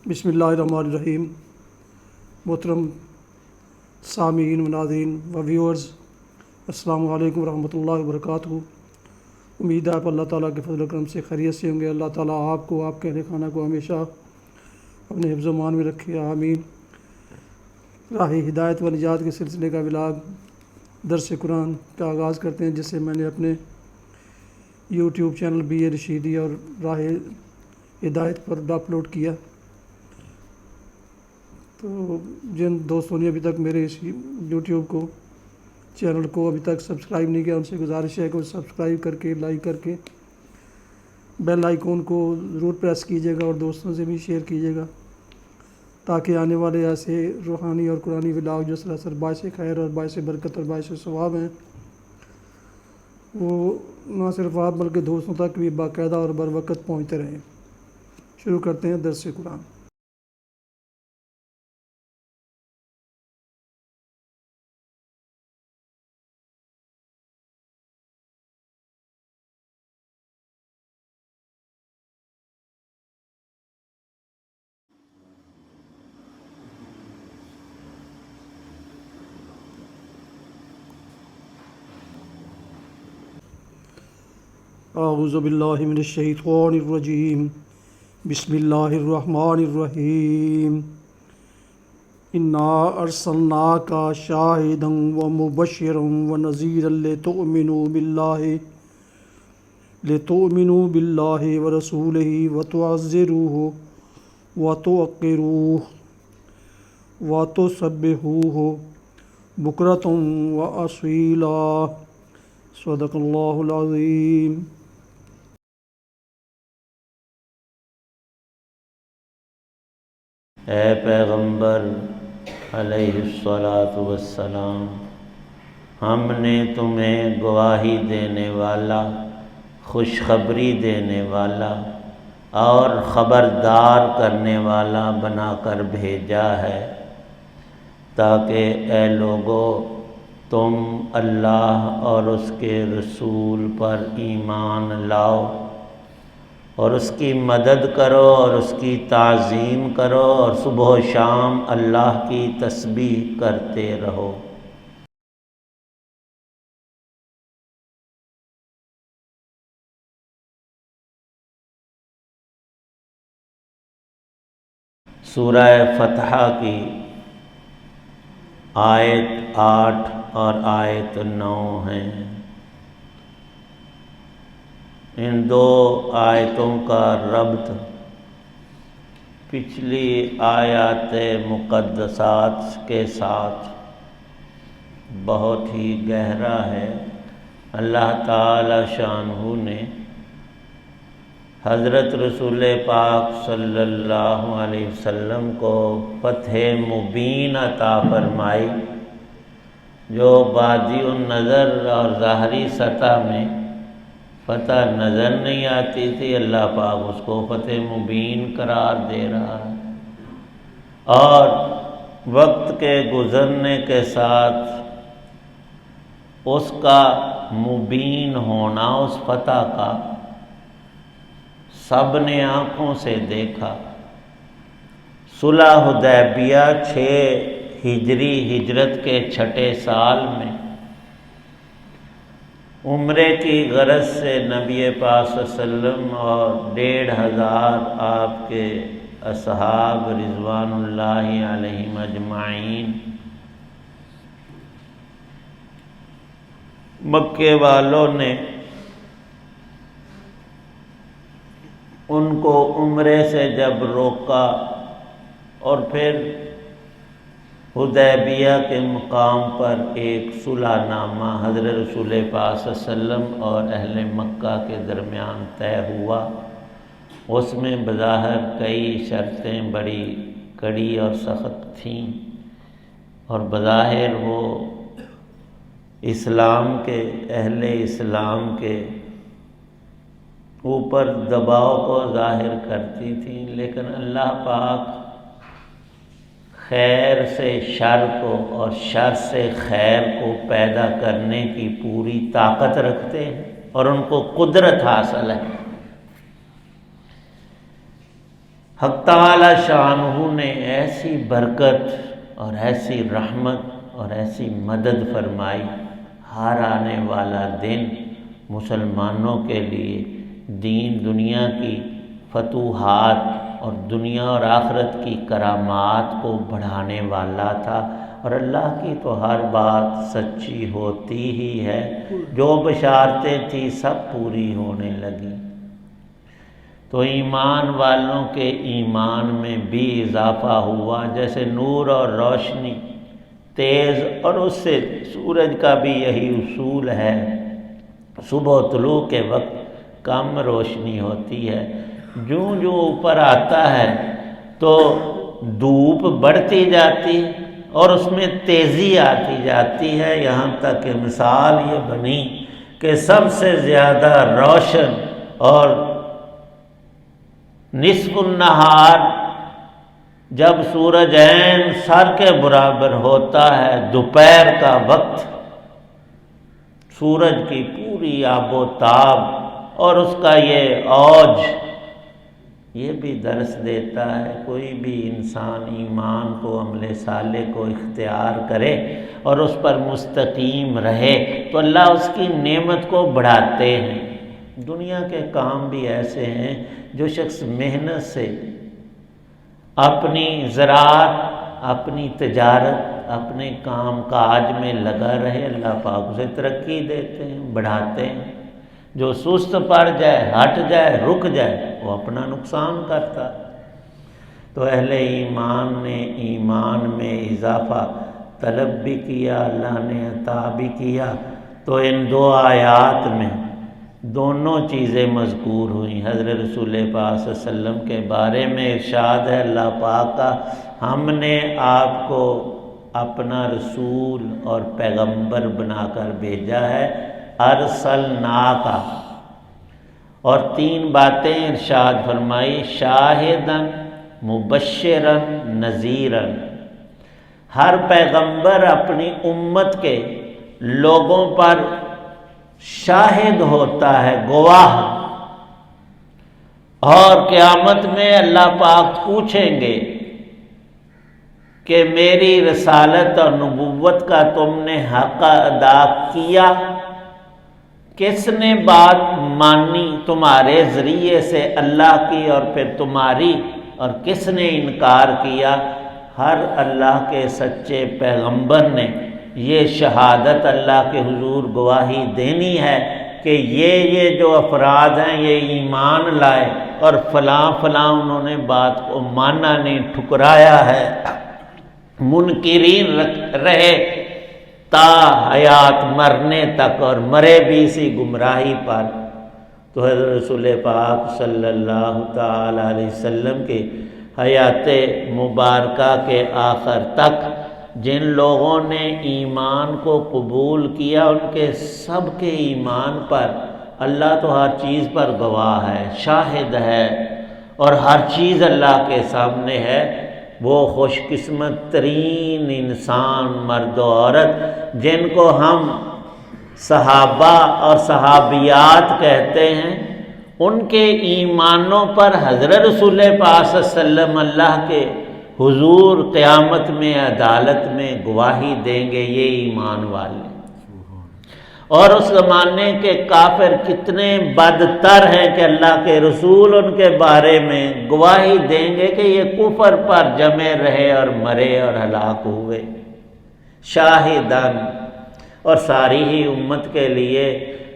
بسم اللہ الرحمن الرحیم۔ محترم سامعین و ناظرین و ویورز، السلام علیکم ورحمۃ اللہ وبرکاتہ۔ امید ہے آپ اللہ تعالیٰ کے فضل و کرم سے خیریت سے ہوں گے۔ اللہ تعالیٰ آپ کو، آپ کے اہل خانہ کو ہمیشہ اپنے حفظ و امان میں رکھے، آمین۔ راہ ہدایت و نجات کے سلسلے کا ولاگ درس قرآن کا آغاز کرتے ہیں، جس سے میں نے اپنے یوٹیوب چینل بی اے رشیدی اور راہ ہدایت پر اپلوڈ کیا۔ تو جن دوستوں نے ابھی تک میرے اس یوٹیوب کو چینل کو ابھی تک سبسکرائب نہیں کیا، ان سے گزارش ہے کہ وہ سبسکرائب کر کے، لائک کر کے، بیل آئیکن کو ضرور پریس کیجیے گا اور دوستوں سے بھی شیئر کیجیے گا، تاکہ آنے والے ایسے روحانی اور قرآنی ولاگ جو سراسر باعث خیر اور باعث برکت اور باعث ثواب ہیں، وہ نہ صرف آپ بلکہ دوستوں تک بھی باقاعدہ اور بر وقت پہنچتے رہیں۔ شروع کرتے ہیں درس قرآن۔ اعوذ باللہ من الشیطان الرجیم، بسم اللہ الرحمن الرحیم۔ انا ارسلناک شاہدا ومبشرا ونذیرا لتؤمنوا باللہ ورسولہ وتعزروہ وتوقروہ وتسبحوہ بکرۃ واصیلا۔ صدق اللہ العظیم۔ اے پیغمبر علیہ الصلاۃ والسلام، ہم نے تمہیں گواہی دینے والا، خوشخبری دینے والا اور خبردار کرنے والا بنا کر بھیجا ہے، تاکہ اے لوگو تم اللہ اور اس کے رسول پر ایمان لاؤ اور اس کی مدد کرو اور اس کی تعظیم کرو اور صبح و شام اللہ کی تسبیح کرتے رہو۔ سورہ فتح کی آیت 8 اور آیت 9 ہیں۔ ان دو آیتوں کا ربط پچھلی آیات مقدسات کے ساتھ بہت ہی گہرا ہے۔ اللہ تعالی شانہ نے حضرت رسول پاک صلی اللہ علیہ وسلم کو فتح مبین عطا فرمائی، جو بادی النظر اور ظاہری سطح میں فتح نظر نہیں آتی تھی، اللہ پاک اس کو فتح مبین قرار دے رہا ہے، اور وقت کے گزرنے کے ساتھ اس کا مبین ہونا، اس فتح کا سب نے آنکھوں سے دیکھا۔ صلح حدیبیہ 6 ہجری ہجرت کے 6 سال میں عمرے کی غرض سے نبی پاک صلی اللہ علیہ وسلم اور 1500 آپ کے اصحاب رضوان اللہ علیہم اجمعین مکے والوں نے ان کو عمرے سے جب روکا اور پھر حدیبیہ کے مقام پر ایک صلح نامہ حضرت رسول پاک صلی اللہ علیہ وسلم اور اہل مکہ کے درمیان طے ہوا، اس میں بظاہر کئی شرطیں بڑی کڑی اور سخت تھیں، اور بظاہر وہ اسلام کے، اہل اسلام کے اوپر دباؤ کو ظاہر کرتی تھیں، لیکن اللہ پاک خیر سے شر کو اور شر سے خیر کو پیدا کرنے کی پوری طاقت رکھتے ہیں اور ان کو قدرت حاصل ہے۔ حق تعالی شانہ نے ایسی برکت اور ایسی رحمت اور ایسی مدد فرمائی، ہر آنے والا دن مسلمانوں کے لیے دین دنیا کی فتوحات اور دنیا اور آخرت کی کرامات کو بڑھانے والا تھا، اور اللہ کی تو ہر بات سچی ہوتی ہی ہے، جو بشارتیں تھیں سب پوری ہونے لگیں۔ تو ایمان والوں کے ایمان میں بھی اضافہ ہوا، جیسے نور اور روشنی تیز، اور اس سے سورج کا بھی یہی اصول ہے، صبح طلوع کے وقت کم روشنی ہوتی ہے، جوں جوں اوپر آتا ہے تو دھوپ بڑھتی جاتی اور اس میں تیزی آتی جاتی ہے، یہاں تک کہ مثال یہ بنی کہ سب سے زیادہ روشن اور نصف النہار جب سورج عین سر کے برابر ہوتا ہے، دوپہر کا وقت، سورج کی پوری آب و تاب اور اس کا یہ اوج، یہ بھی درس دیتا ہے کوئی بھی انسان ایمان کو، عمل صالح کو اختیار کرے اور اس پر مستقیم رہے تو اللہ اس کی نعمت کو بڑھاتے ہیں۔ دنیا کے کام بھی ایسے ہیں، جو شخص محنت سے اپنی زراعت، اپنی تجارت، اپنے کام کاج میں لگا رہے، اللہ پاک اسے ترقی دیتے ہیں، بڑھاتے ہیں۔ جو سست پڑ جائے، ہٹ جائے، رک جائے، وہ اپنا نقصان کرتا۔ تو اہل ایمان نے ایمان میں اضافہ طلب بھی کیا، اللہ نے عطا بھی کیا۔ تو ان دو آیات میں دونوں چیزیں مذکور ہوئیں۔ حضرت رسول پاک صلی اللہ علیہ وسلم کے بارے میں ارشاد ہے اللہ پاک کا، ہم نے آپ کو اپنا رسول اور پیغمبر بنا کر بھیجا ہے، ارسلناک، اور تین باتیں ارشاد فرمائی، شاہدن، مبشرن، نذیرن۔ ہر پیغمبر اپنی امت کے لوگوں پر شاہد ہوتا ہے، گواہ، اور قیامت میں اللہ پاک پوچھیں گے کہ میری رسالت اور نبوت کا تم نے حق ادا کیا؟ کس نے بات مانی تمہارے ذریعے سے اللہ کی اور پھر تمہاری، اور کس نے انکار کیا؟ ہر اللہ کے سچے پیغمبر نے یہ شہادت اللہ کے حضور گواہی دینی ہے کہ یہ جو افراد ہیں یہ ایمان لائے اور فلاں فلاں انہوں نے بات کو مانا نہیں، ٹھکرایا ہے، منکرین رہے تا حیات مرنے تک، اور مرے بھی اسی گمراہی پر۔ تو حضرت رسول پاک صلی اللہ تعالی علیہ وسلم کی حیات مبارکہ کے آخر تک جن لوگوں نے ایمان کو قبول کیا، ان کے سب کے ایمان پر اللہ تو ہر چیز پر گواہ ہے، شاہد ہے، اور ہر چیز اللہ کے سامنے ہے۔ وہ خوش قسمت ترین انسان، مرد و عورت، جن کو ہم صحابہ اور صحابیات کہتے ہیں، ان کے ایمانوں پر حضرت رسول پاک صلی اللہ علیہ وسلم اللہ کے حضور قیامت میں عدالت میں گواہی دیں گے، یہ ایمان والے۔ اور اس زمانے کے کافر کتنے بدتر ہیں کہ اللہ کے رسول ان کے بارے میں گواہی دیں گے کہ یہ کفر پر جمے رہے اور مرے اور ہلاک ہوئے۔ شاہدان، اور ساری ہی امت کے لیے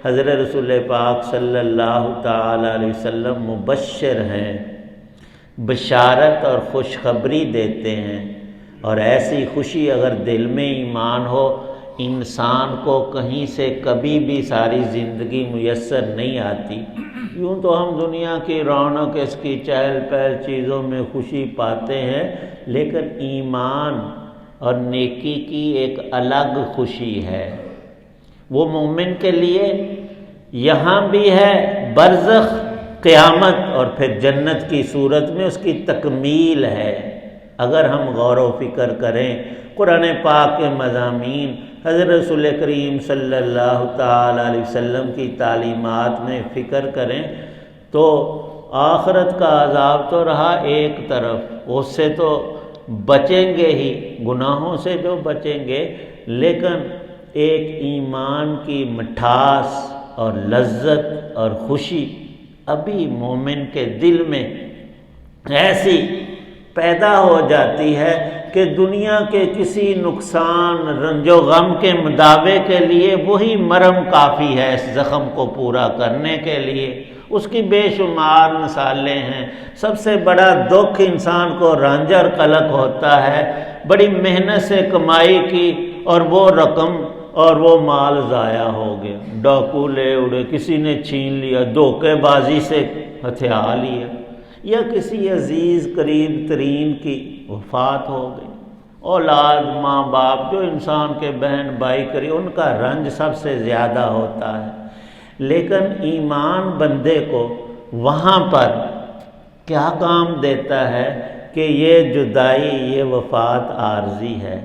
حضرت رسول پاک صلی اللہ تعالی علیہ وسلم مبشر ہیں، بشارت اور خوشخبری دیتے ہیں، اور ایسی خوشی اگر دل میں ایمان ہو، انسان کو کہیں سے کبھی بھی ساری زندگی میسر نہیں آتی۔ یوں تو ہم دنیا کی رونق، اس کی چہل پہل چیزوں میں خوشی پاتے ہیں، لیکن ایمان اور نیکی کی ایک الگ خوشی ہے، وہ مومن کے لیے یہاں بھی ہے، برزخ، قیامت، اور پھر جنت کی صورت میں اس کی تکمیل ہے۔ اگر ہم غور و فکر کریں قرآن پاک کے مضامین، حضرت رسول کریم صلی اللہ تعالی علیہ وسلم کی تعلیمات میں فکر کریں، تو آخرت کا عذاب تو رہا ایک طرف، اس سے تو بچیں گے ہی، گناہوں سے جو بچیں گے، لیکن ایک ایمان کی مٹھاس اور لذت اور خوشی ابھی مومن کے دل میں ایسی پیدا ہو جاتی ہے کہ دنیا کے کسی نقصان رنج و غم کے مداوے کے لیے وہی مرہم کافی ہے اس زخم کو پورا کرنے کے لیے۔ اس کی بے شمار مثالیں ہیں۔ سب سے بڑا دکھ انسان کو رنج اور قلق ہوتا ہے، بڑی محنت سے کمائی کی اور وہ رقم اور وہ مال ضائع ہو گیا، ڈاکو لے اڑے، کسی نے چھین لیا، دھوکے بازی سے ہتھیا لیا، یا کسی عزیز قریب ترین کی وفات ہو گئی۔ اولاد، ماں باپ، جو انسان کے بہن بھائی قریب، ان کا رنج سب سے زیادہ ہوتا ہے۔ لیکن ایمان بندے کو وہاں پر کیا کام دیتا ہے کہ یہ جدائی، یہ وفات عارضی ہے۔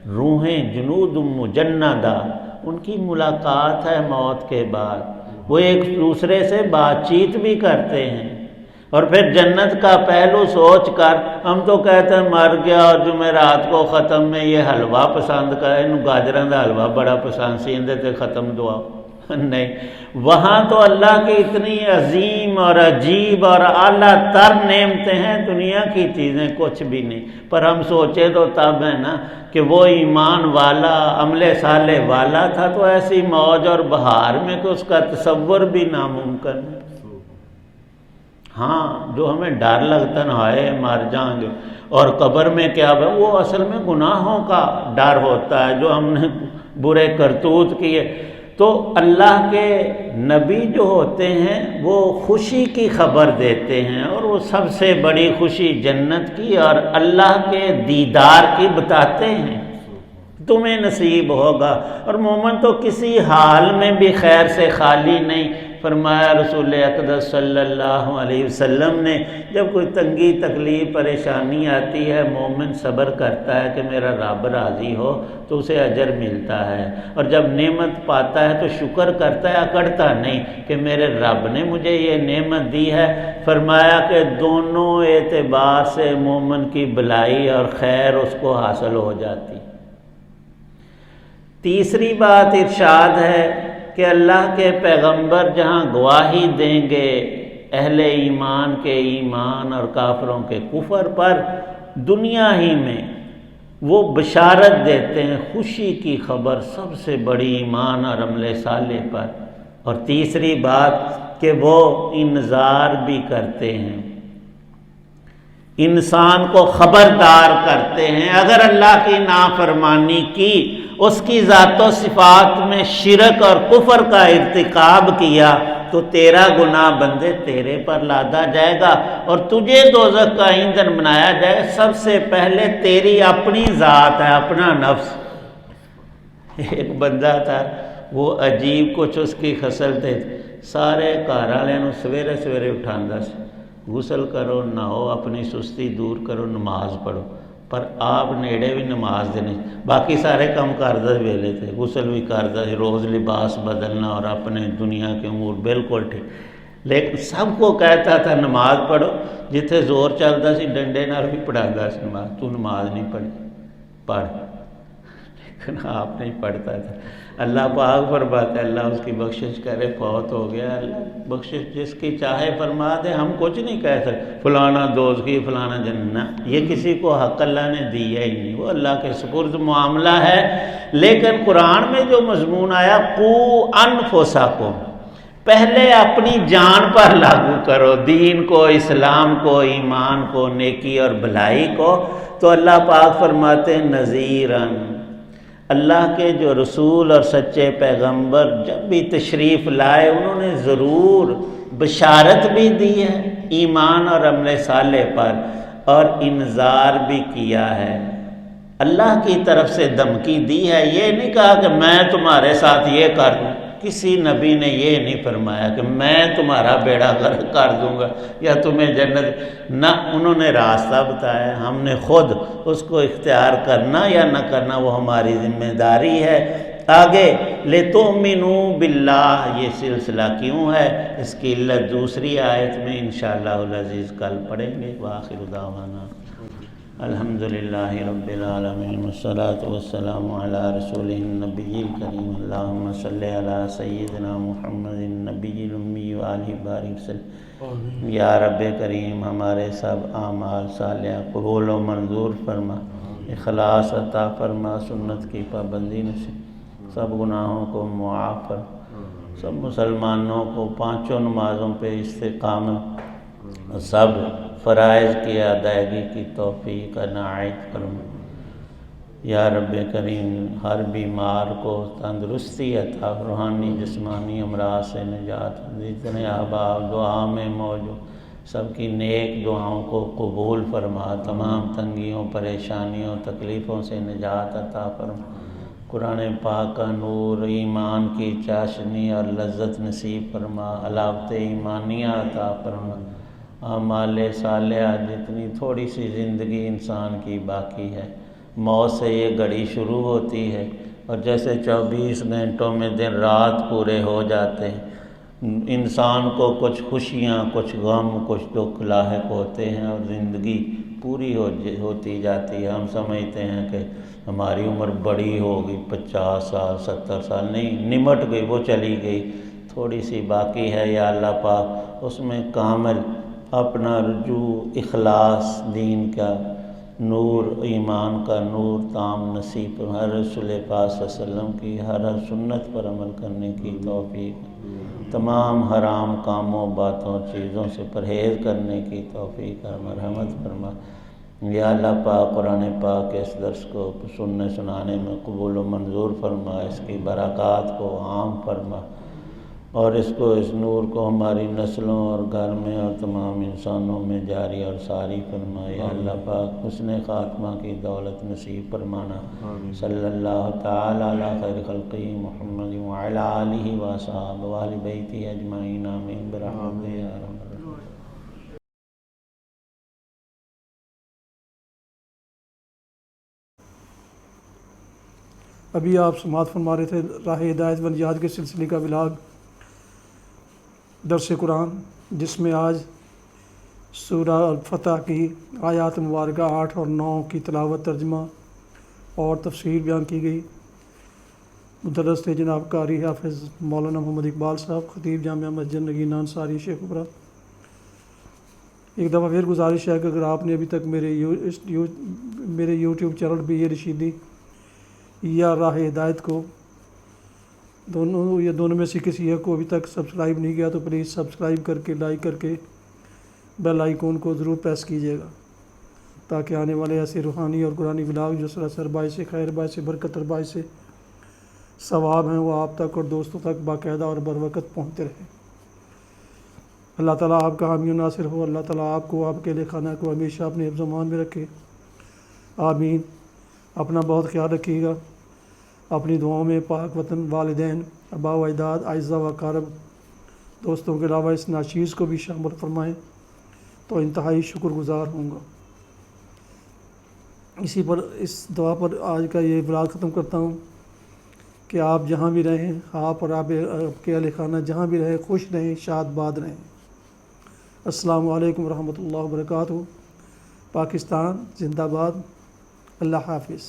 روحیں جنود مجندہ، ان کی ملاقات ہے موت کے بعد، وہ ایک دوسرے سے بات چیت بھی کرتے ہیں۔ اور پھر جنت کا پہلو سوچ کر ہم تو کہتے ہیں مر گیا اور جمعرات کو ختم میں یہ حلوہ پسند کرے، گاجراں دا حلوہ بڑا پسند سی، اندے تے ختم دعا نہیں، وہاں تو اللہ کی اتنی عظیم اور عجیب اور اعلیٰ تر نعمتیں ہیں، دنیا کی چیزیں کچھ بھی نہیں۔ پر ہم سوچے تو تب ہے نا کہ وہ ایمان والا، عمل صالح والا تھا تو ایسی موج اور بہار میں کہ اس کا تصور بھی ناممکن ہے۔ ہاں، جو ہمیں ڈر لگتا ہے ہائے مر جائیں گے اور قبر میں کیا، وہ اصل میں گناہوں کا ڈر ہوتا ہے جو ہم نے برے کرتوت کیے۔ تو اللہ کے نبی جو ہوتے ہیں وہ خوشی کی خبر دیتے ہیں، اور وہ سب سے بڑی خوشی جنت کی اور اللہ کے دیدار کی بتاتے ہیں، تمہیں نصیب ہوگا۔ اور مومن تو کسی حال میں بھی خیر سے خالی نہیں۔ فرمایا رسول اقدس صلی اللہ علیہ وسلم نے، جب کوئی تنگی تکلیف پریشانی آتی ہے، مومن صبر کرتا ہے کہ میرا رب راضی ہو تو اسے اجر ملتا ہے، اور جب نعمت پاتا ہے تو شکر کرتا ہے، اکڑتا نہیں کہ میرے رب نے مجھے یہ نعمت دی ہے۔ فرمایا کہ دونوں اعتبار سے مومن کی بھلائی اور خیر اس کو حاصل ہو جاتی۔ تیسری بات ارشاد ہے کہ اللہ کے پیغمبر جہاں گواہی دیں گے اہل ایمان کے ایمان اور کافروں کے کفر پر، دنیا ہی میں وہ بشارت دیتے ہیں، خوشی کی خبر سب سے بڑی ایمان اور عمل صالح پر۔ اور تیسری بات کہ وہ انذار بھی کرتے ہیں، انسان کو خبردار کرتے ہیں، اگر اللہ کی نافرمانی کی، اس کی ذات و صفات میں شرک اور کفر کا ارتکاب کیا تو تیرا گناہ بندے تیرے پر لادا جائے گا اور تجھے دوزخ کا ایندھن بنایا جائے گا۔ سب سے پہلے تیری اپنی ذات ہے، اپنا نفس۔ ایک بندہ تھا، وہ عجیب کچھ اس کی خصلتیں، سارے گھر والوں نوں سویرے سویرے اٹھاندا سی، غسل کرو، نہاؤ، اپنی سستی دور کرو، نماز پڑھو، پر آپ نیڑے بھی نماز دینے، باقی سارے کام کردا ویلے تھے، غسل بھی کردا سی، روز لباس بدلنا اور اپنے دنیا کے امور بالکل ٹھیک، لیکن سب کو کہتا تھا نماز پڑھو، جتھے زور چلتا سی ڈنڈے نال بھی پڑھاتا سی نماز، تو نماز نہیں پڑھی، پڑھ، لیکن آپ نہیں پڑھتا تھا۔ اللہ پاک فرماتا ہے اللہ اس کی بخشش کرے، فوت ہو گیا، اللہ بخشش جس کی چاہے فرما دے، ہم کچھ نہیں کہہ سکتے فلانا دوزخی فلانا جنت، یہ کسی کو حق اللہ نے دیا ہی نہیں، وہ اللہ کے سپرد معاملہ ہے۔ لیکن قرآن میں جو مضمون آیا قو انفسکم، پہلے اپنی جان پر لاگو کرو دین کو، اسلام کو، ایمان کو، نیکی اور بھلائی کو، تو اللہ پاک فرماتے ہیں نذیراً، اللہ کے جو رسول اور سچے پیغمبر جب بھی تشریف لائے انہوں نے ضرور بشارت بھی دی ہے ایمان اور عمل صالح پر، اور انذار بھی کیا ہے، اللہ کی طرف سے دھمکی دی ہے۔ یہ نہیں کہا کہ میں تمہارے ساتھ یہ کر دوں، کسی نبی نے یہ نہیں فرمایا کہ میں تمہارا بیڑا غرق کر دوں گا یا تمہیں جنت، نہ، انہوں نے راستہ بتایا، ہم نے خود اس کو اختیار کرنا یا نہ کرنا وہ ہماری ذمہ داری ہے۔ آگے لِتُؤْمِنُوا بِاللَّهِ، یہ سلسلہ کیوں ہے، اس کی علت دوسری آیت میں انشاءاللہ العزیز کل پڑھیں گے۔ وآخر دعوانا الحمدللہ رب العالمین والصلاة والسلام علی رسولہ النبی الکریم، اللہم صلی علی سیدنا محمد النبی الامی وآلہ بارک وسلم۔ یا رب کریم ہمارے سب اعمال صالحہ قبول و منظور فرما، اخلاص عطا فرما، سنت کی پابندی نصیب، سب گناہوں کو معاف فرما، سب مسلمانوں کو پانچوں نمازوں پہ استقامت، سب فرائض کی ادائیگی کی توفیق عنایت فرما۔ یا رب کریم ہر بیمار کو تندرستی عطا، روحانی جسمانی امراض سے نجات، جتنے احباب دعا میں موجود سب کی نیک دعاؤں کو قبول فرما، تمام تنگیوں پریشانیوں تکلیفوں سے نجات عطا فرما، قرآن پاک کا نور ایمان کی چاشنی اور لذت نصیب فرما، علاوت ایمانیہ عطا فرما، اعمال صالحہ جتنی تھوڑی سی زندگی انسان کی باقی ہے، موت سے یہ گھڑی شروع ہوتی ہے اور جیسے 24 گھنٹوں میں دن رات پورے ہو جاتے ہیں، انسان کو کچھ خوشیاں کچھ غم کچھ دکھ لاحق ہوتے ہیں اور زندگی پوری ہوتی جاتی ہے۔ ہم سمجھتے ہیں کہ ہماری عمر بڑی ہوگی، 50 سال 70 سال، نہیں، نمٹ گئی، وہ چلی گئی، تھوڑی سی باقی ہے۔ یا اللہ پاک اس میں کامل اپنا رجوع، اخلاص، دین کا نور، ایمان کا نور تام نصیب، ہر رسول پاک صلی اللہ علیہ وسلم کی ہر سنت پر عمل کرنے کی توفیق، تمام حرام کاموں باتوں چیزوں سے پرہیز کرنے کی توفیق اور مرحمت فرما۔ یا اللہ پاک قرآن پاک کے اس درس کو سننے سنانے میں قبول و منظور فرما، اس کی برکات کو عام فرما اور اس نور کو ہماری نسلوں اور گھر میں اور تمام انسانوں میں جاری اور ساری فرما۔ یا اللہ پاک حسن خاتمہ کی دولت نصیب فرمانا۔ صلی اللہ تعالی علی خیر خلقہ محمد وعلی آلہ وصحبہ وآل بیتہ اجمعین، آمین برحمتہ یا ارحم الراحمین۔ ابھی آپ سماعت فرما رہے تھے راہ ہدایت و نجات کے سلسلے کا ولاگ درس قرآن، جس میں آج سورہ الفتح کی آیات مبارکہ 8 اور 9 کی تلاوت، ترجمہ اور تفسیر بیان کی گئی۔ مدرس تھے جناب قاری حافظ مولانا محمد اقبال صاحب، خطیب جامعہ مسجد نگینہ انصاری شیخ پورہ۔ ایک دفعہ پھر گزارش ہے کہ اگر آپ نے ابھی تک میرے یوٹیوب چینل پہ یہ رشیدی یا راہ ہدایت کو دونوں میں سے کسی ایک کو ابھی تک سبسکرائب نہیں کیا تو پلیز سبسکرائب کر کے لائک کر کے بیل آئیکن کو ضرور پریس کیجیے گا، تاکہ آنے والے ایسے روحانی اور قرآنی ولاگ جو سراسر باعث خیر، باعث برکت اور باعث ثواب ہیں وہ آپ تک اور دوستوں تک باقاعدہ اور بروقت پہنچتے رہیں۔ اللہ تعالیٰ آپ کا حامی و ناصر ہو، اللہ تعالیٰ آپ کو، آپ کے اہل خانہ کو ہمیشہ اپنے حفظ و امان میں رکھے، آمین۔ اپنا بہت خیال رکھیے گا، اپنی دعاؤں میں پاک وطن، والدین، آباء و اجداد، اعزاء و اقارب، دوستوں کے علاوہ اس ناچیز کو بھی شامل فرمائیں تو انتہائی شکر گزار ہوں گا۔ اسی پر، اس دعا پر آج کا یہ ولاگ ختم کرتا ہوں کہ آپ جہاں بھی رہیں، آپ اور آپ کے اہل خانہ جہاں بھی رہیں، خوش رہیں، شاد باد رہیں۔ السلام علیکم ورحمۃ اللہ وبرکاتہ۔ پاکستان زندہ باد۔ اللہ حافظ۔